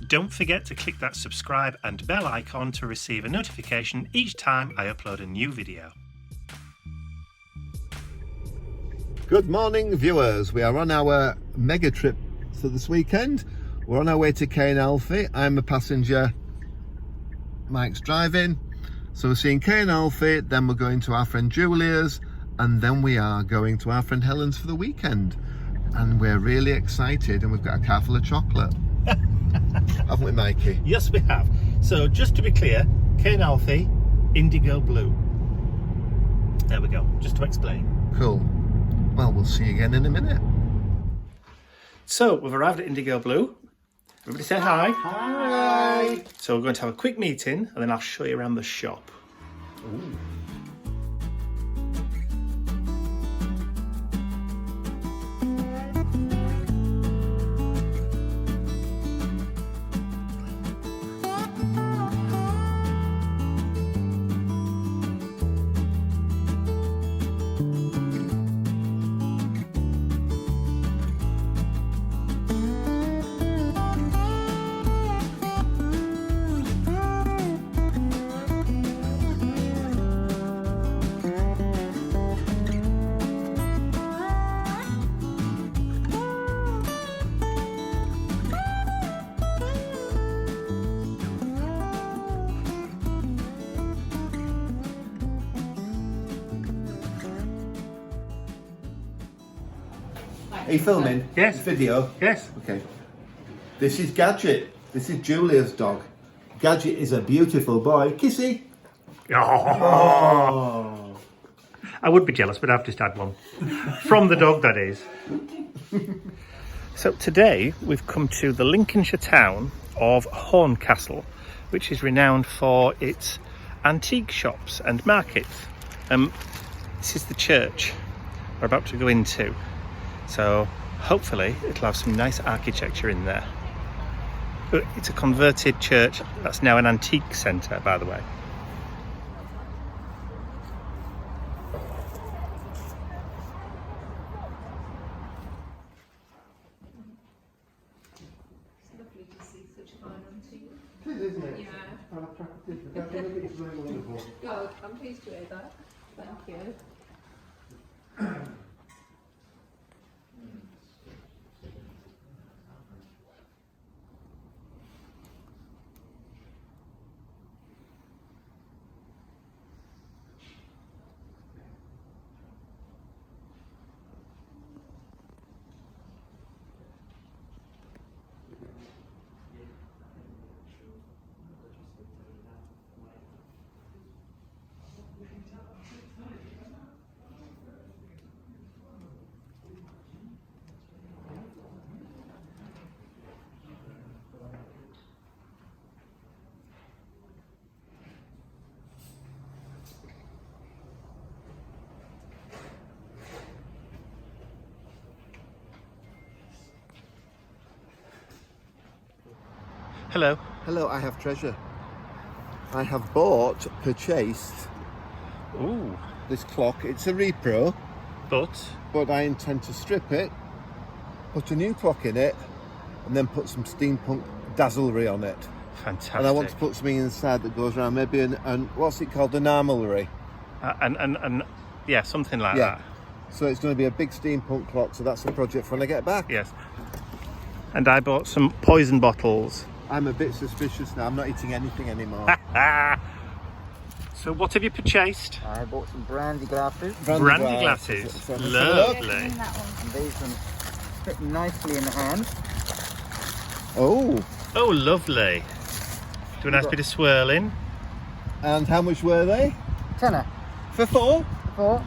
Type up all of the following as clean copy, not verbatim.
Don't forget to click that subscribe and bell icon to receive a notification each time I upload a new video. Good morning, viewers. We are on our mega trip for this weekend. We're on our way to Cain Alfie. I'm a passenger, Mike's driving. So we're seeing Cain Alfie, then we're going to our friend Julia's, and then we are going to our friend Helen's for the weekend. And we're really excited, and we've got a car full of chocolate. Haven't we, Mikey? Yes, we have. So just to be clear, Cain Alfie, IndigoBlu. There we go, just to explain. Cool. Well, we'll see you again in a minute. So we've arrived at IndigoBlu. Everybody say hi. Hi. So we're going to have a quick meeting and then I'll show you around the shop. Ooh. Are you filming? Yes. Video? Yes. Okay. This is Gadget. This is Julia's dog. Gadget is a beautiful boy. Kissy. Oh. I would be jealous, but I've just had one. From the dog, that is. So today we've come to the Lincolnshire town of Horncastle, which is renowned for its antique shops and markets. This is the church we're about to go into. So hopefully it'll have some nice architecture in there. But it's a converted church that's now an antique centre, by the way. It's lovely to see such fine antique. It is, isn't it? Yeah. It's very wonderful. Good, I'm pleased to hear that. Thank you. Hello. Hello, I have treasure. I have purchased Ooh. this clock. It's a repro, but I intend to strip it, put a new clock in it, and then put some steampunk dazzlery on it. Fantastic. And I want to put something inside that goes around, maybe an what's it called, an armoury. And yeah, something like Yeah. that. So it's going to be a big steampunk clock, so that's the project for when I get back. Yes. And I bought some poison bottles. I'm a bit suspicious now, I'm not eating anything anymore. So what have you purchased? I bought some brandy glasses, Brandy glasses. So let's have a Lovely. and these ones fit nicely in the hand. Oh, Oh, lovely. Do a nice bit of swirling. and how much were they? Tenner. For four? Before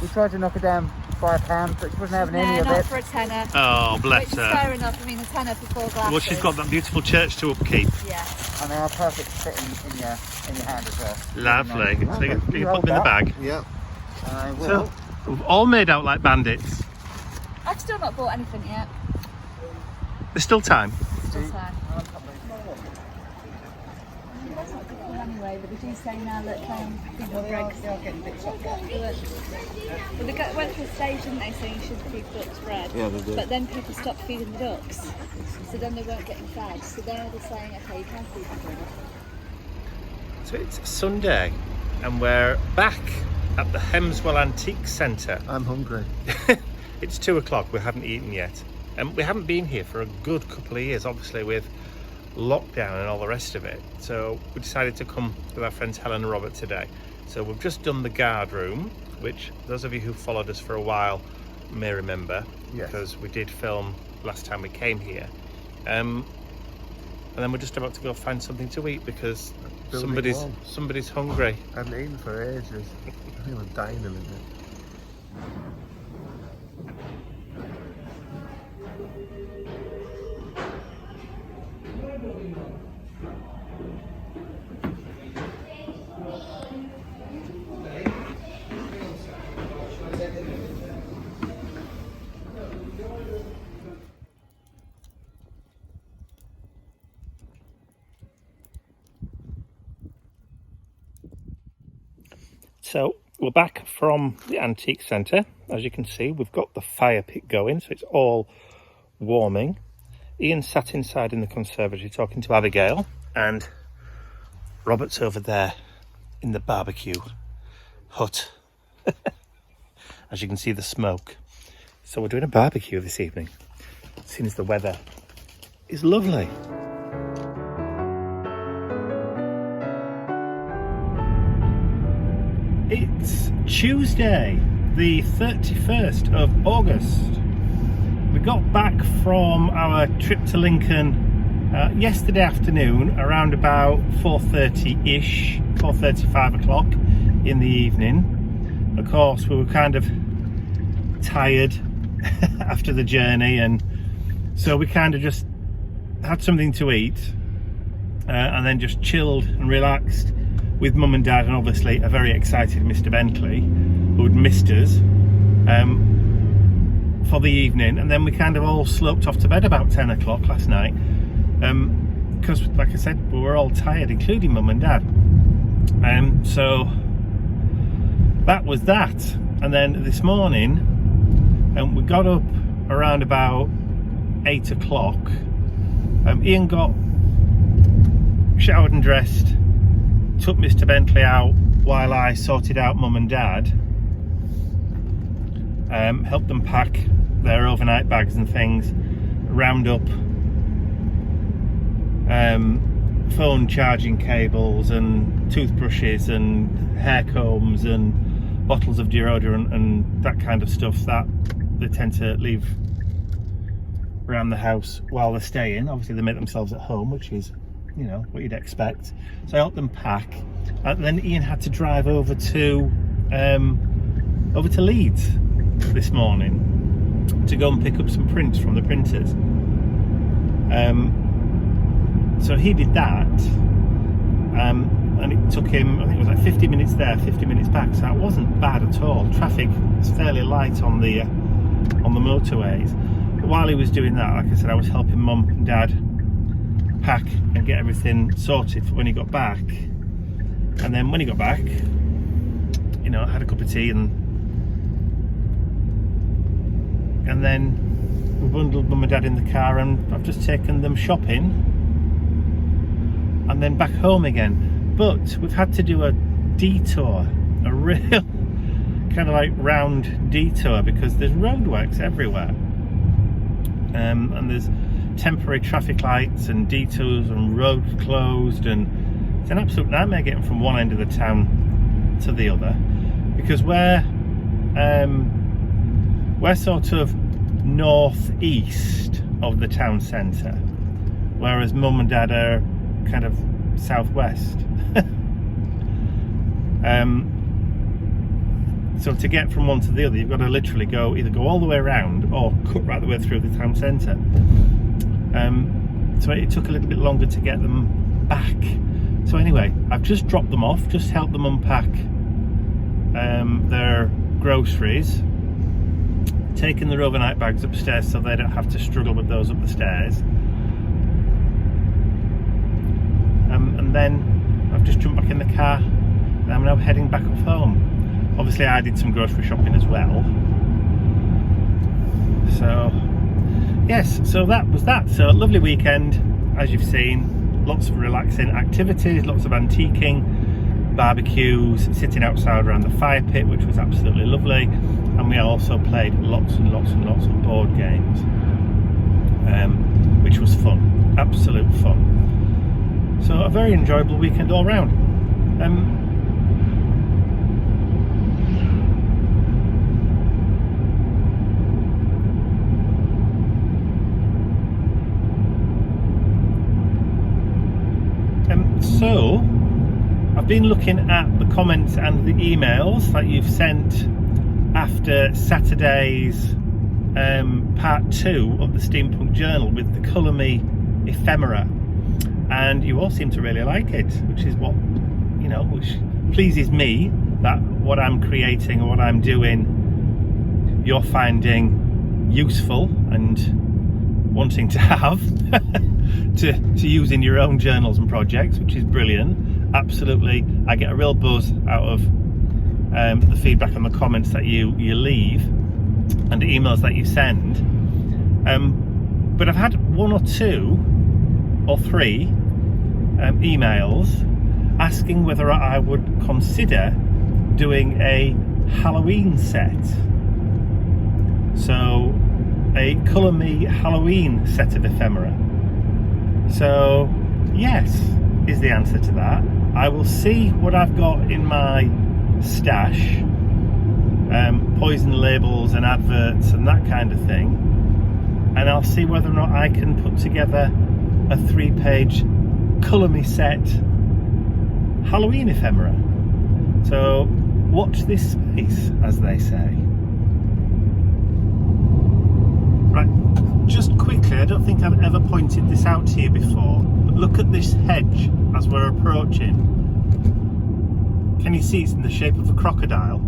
we tried to knock it down £5, but she wasn't having any No, of not it. for a tenner. Oh, bless Which is her. fair enough. I mean, a tenner for 4 glasses. Well, she's got that beautiful church to upkeep. Yeah. And they are perfect fit in your hand as well. Lovely. Really So nice. you can put hold them in the that, bag. Yeah. And I will. So, we've all made out like bandits. I've still not bought anything yet. There's still time. Still time. That's not typical anyway, but they do say now that people break. They are getting bits off. Well, they went to a stage, didn't they, saying you should feed ducks bread. Yeah, they did. But then people stopped feeding the ducks. So then they weren't getting fed. So they're saying, okay, you can feed the bird. So it's Sunday and we're back at the Hemswell Antique Centre. I'm hungry. It's 2 o'clock, we haven't eaten yet. And we haven't been here for a good couple of years, obviously with lockdown and all the rest of it. So we decided to come with our friends Helen and Robert today. So we've just done the guard room, which those of you who followed us for a while may remember, Yes. because we did film last time we came here. And then we're just about to go find something to eat because Building somebody's hungry. I haven't eaten for ages. I think I'm dying a little bit. So we're back from the antique centre. As you can see, we've got the fire pit going, so it's all warming. Ian sat inside in the conservatory talking to Abigail, and Robert's over there in the barbecue hut. As you can see, the smoke. So we're doing a barbecue this evening, seeing as the weather is lovely. It's Tuesday, the 31st of August. We got back from our trip to Lincoln yesterday afternoon around about 4:30-ish, 4:35 o'clock in the evening. Of course, we were kind of tired after the journey, and so we kind of just had something to eat and then just chilled and relaxed with Mum and Dad, and obviously a very excited Mr. Bentley, who had missed us for the evening. And then we kind of all sloped off to bed about 10 o'clock last night, because like I said, we were all tired, including Mum and Dad. So that was that. And then this morning, we got up around about 8 o'clock. Ian got showered and dressed, took Mr. Bentley out while I sorted out Mum and Dad, helped them pack their overnight bags and things, round up phone charging cables and toothbrushes and hair combs and bottles of deodorant and that kind of stuff that they tend to leave around the house while they're staying. Obviously they make themselves at home, which is, you know, what you'd expect. So I helped them pack, and then Ian had to drive over to Leeds this morning to go and pick up some prints from the printers. So he did that, and it took him, I think it was like 50 minutes there, 50 minutes back. So it wasn't bad at all. Traffic was fairly light on the motorways. But while he was doing that, like I said, I was helping Mum and Dad pack and get everything sorted for when he got back. And then when he got back, you know, I had a cup of tea and then we bundled Mum and Dad in the car, and I've just taken them shopping and then back home again. But we've had to do a detour, a real kind of like round detour, because there's roadworks everywhere, and there's temporary traffic lights and detours and roads closed, and it's an absolute nightmare getting from one end of the town to the other, because we're sort of northeast of the town centre, whereas Mum and Dad are kind of southwest. So to get from one to the other, you've got to literally either go all the way around or cut right the way through the town centre. So it took a little bit longer to get them back. So anyway, I've just dropped them off, just helped them unpack their groceries, taken their overnight bags upstairs so they don't have to struggle with those up the stairs, and then I've just jumped back in the car and I'm now heading back up home. Obviously I did some grocery shopping as well, so yes, so that was that. So lovely weekend, as you've seen. Lots of relaxing activities, lots of antiquing, barbecues, sitting outside around the fire pit, which was absolutely lovely. And we also played lots and lots and lots of board games, which was fun, absolute fun. So a very enjoyable weekend all round. So I've been looking at the comments and the emails that you've sent after Saturday's part 2 of the Steampunk Journal with the Colour Me ephemera, and you all seem to really like it, which is what, you know, which pleases me, that what I'm creating or what I'm doing you're finding useful and wanting to have to use in your own journals and projects, which is brilliant. Absolutely, I get a real buzz out of the feedback and the comments that you leave and the emails that you send. But I've had 1 or 2 or 3 emails asking whether I would consider doing a Halloween set. So a Colour Me Halloween set of ephemera. So yes is the answer to that. I will see what I've got in my stash, poison labels and adverts and that kind of thing, and I'll see whether or not I can put together a 3-page Colour Me set Halloween ephemera. So watch this space, as they say. Right, just quickly, I don't think I've ever pointed this out to you before, but look at this hedge as we're approaching. Can you see it's in the shape of a crocodile?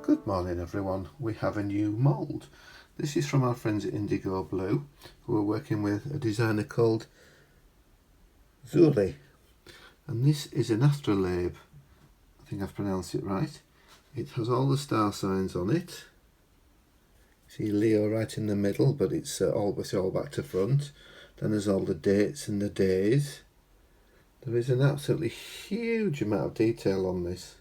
Good morning everyone, we have a new mould. This is from our friends at IndigoBlu, who are working with a designer called Zuli. And this is an astrolabe, I think I've pronounced it right. It has all the star signs on it. See Leo right in the middle, but it's all back to front. Then there's all the dates and the days. There is an absolutely huge amount of detail on this.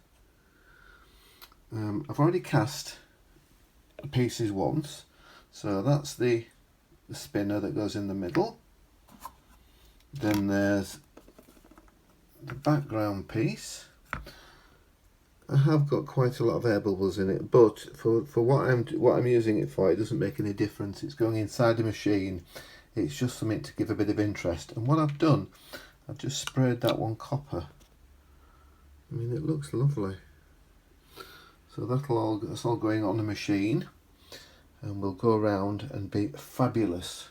I've already cast the pieces once, so that's the spinner that goes in the middle. Then there's the background piece. I have got quite a lot of air bubbles in it, but for what I'm using it for, it doesn't make any difference. It's going inside the machine. It's just something to give a bit of interest. And what I've done, I've just sprayed that one copper. I mean, it looks lovely. So that's all going on the machine, and we'll go around and be fabulous.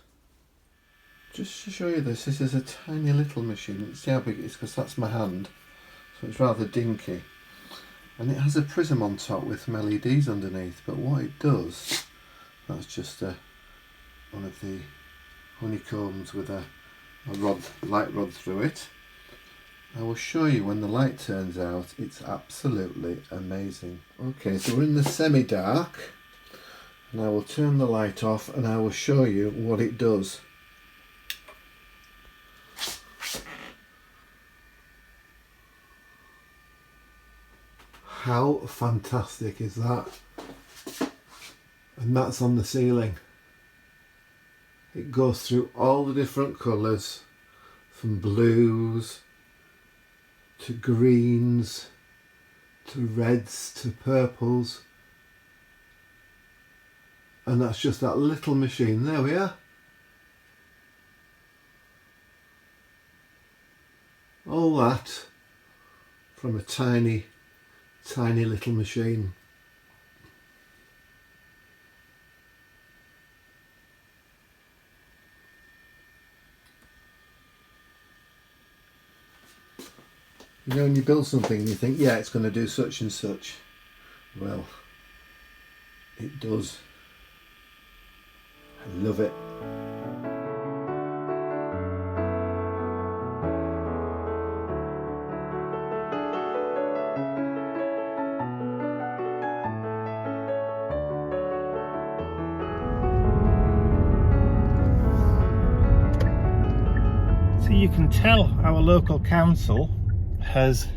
Just to show you this is a tiny little machine. See how big it is, because that's my hand, so it's rather dinky. And it has a prism on top with some LEDs underneath, but what it does, that's just one of the honeycombs with a light rod through it. I will show you when the light turns out. It's absolutely amazing. Okay, so we're in the semi-dark, and I will turn the light off and I will show you what it does. How fantastic is that? And that's on the ceiling. It goes through all the different colours, from blues to greens, to reds, to purples. And that's just that little machine. There we are. All that from a tiny little machine. You know, when you build something and you think, yeah, it's going to do such and such. Well, it does. I love it. So you can tell our local council has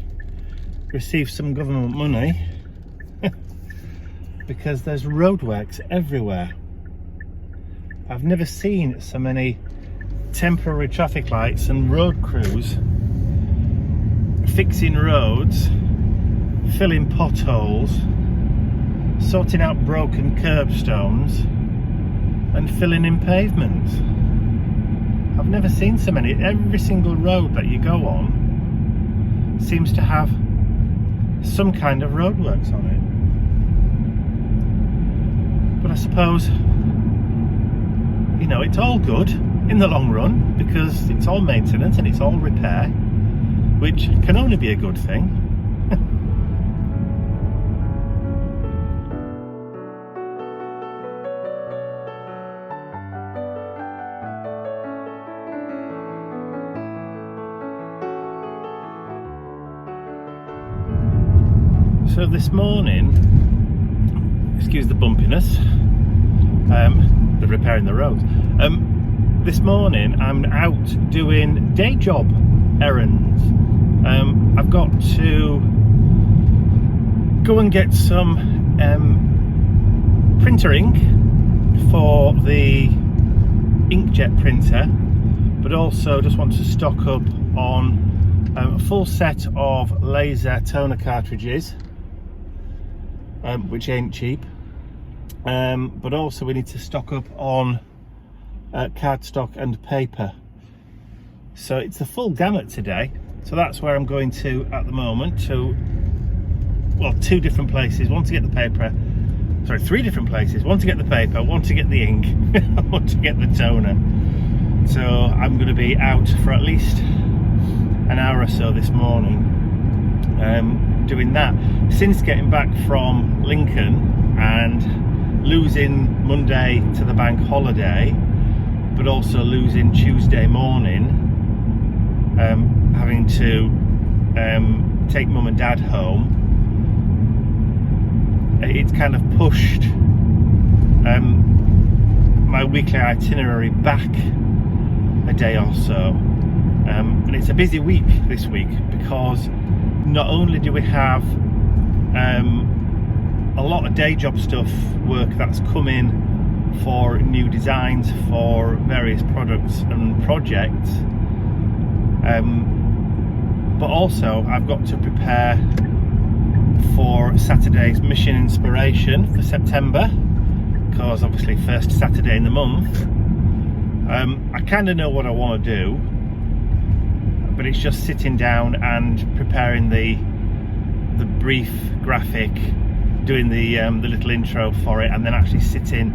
received some government money because there's roadworks everywhere. I've never seen so many temporary traffic lights and road crews fixing roads, filling potholes, sorting out broken curbstones and filling in pavements. I've never seen so many. Every single road that you go on seems to have some kind of roadworks on it. But I suppose, you know, it's all good in the long run because it's all maintenance and it's all repair, which can only be a good thing. So this morning, excuse the bumpiness, they're repairing the roads. This morning I'm out doing day job errands. I've got to go and get some printer ink for the inkjet printer, but also just want to stock up on a full set of laser toner cartridges, which ain't cheap, but also we need to stock up on cardstock and paper. So it's the full gamut today. So that's where I'm going to at the moment, to, well, two different places. One to get the paper, sorry, three different places. One to get the paper, one to get the ink, one to get the toner. So I'm going to be out for at least an hour or so this morning doing that. Since getting back from Lincoln and losing Monday to the bank holiday, but also losing Tuesday morning, having to take mum and dad home, it's kind of pushed my weekly itinerary back a day or so, and it's a busy week this week because not only do we have a lot of day job stuff work that's come in for new designs for various products and projects, but also I've got to prepare for Saturday's mission inspiration for September, because obviously first Saturday in the month. I kind of know what I want to do, but it's just sitting down and preparing the brief graphic, doing the little intro for it, and then actually sitting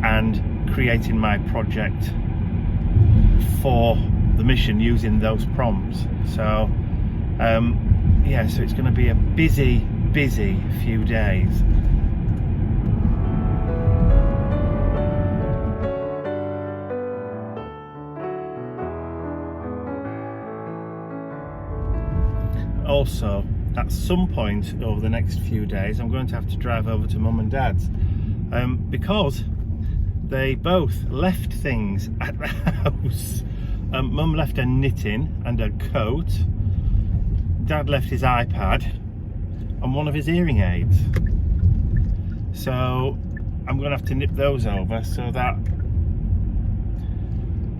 and creating my project for the mission using those prompts. So yeah, so it's going to be a busy few days. Also, at some point over the next few days, I'm going to have to drive over to mum and dad's, because they both left things at the house. Mum left her knitting and her coat. Dad left his iPad and one of his hearing aids. So I'm going to have to nip those over so that,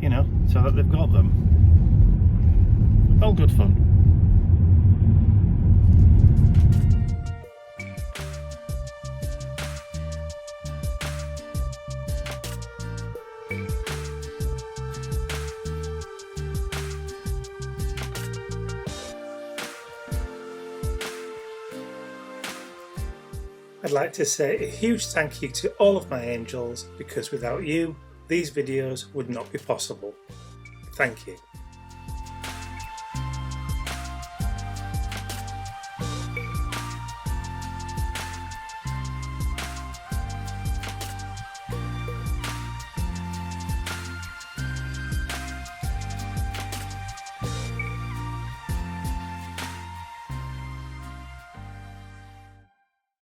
you know, so that they've got them. All good fun. I'd like to say a huge thank you to all of my angels, because without you, these videos would not be possible. Thank you.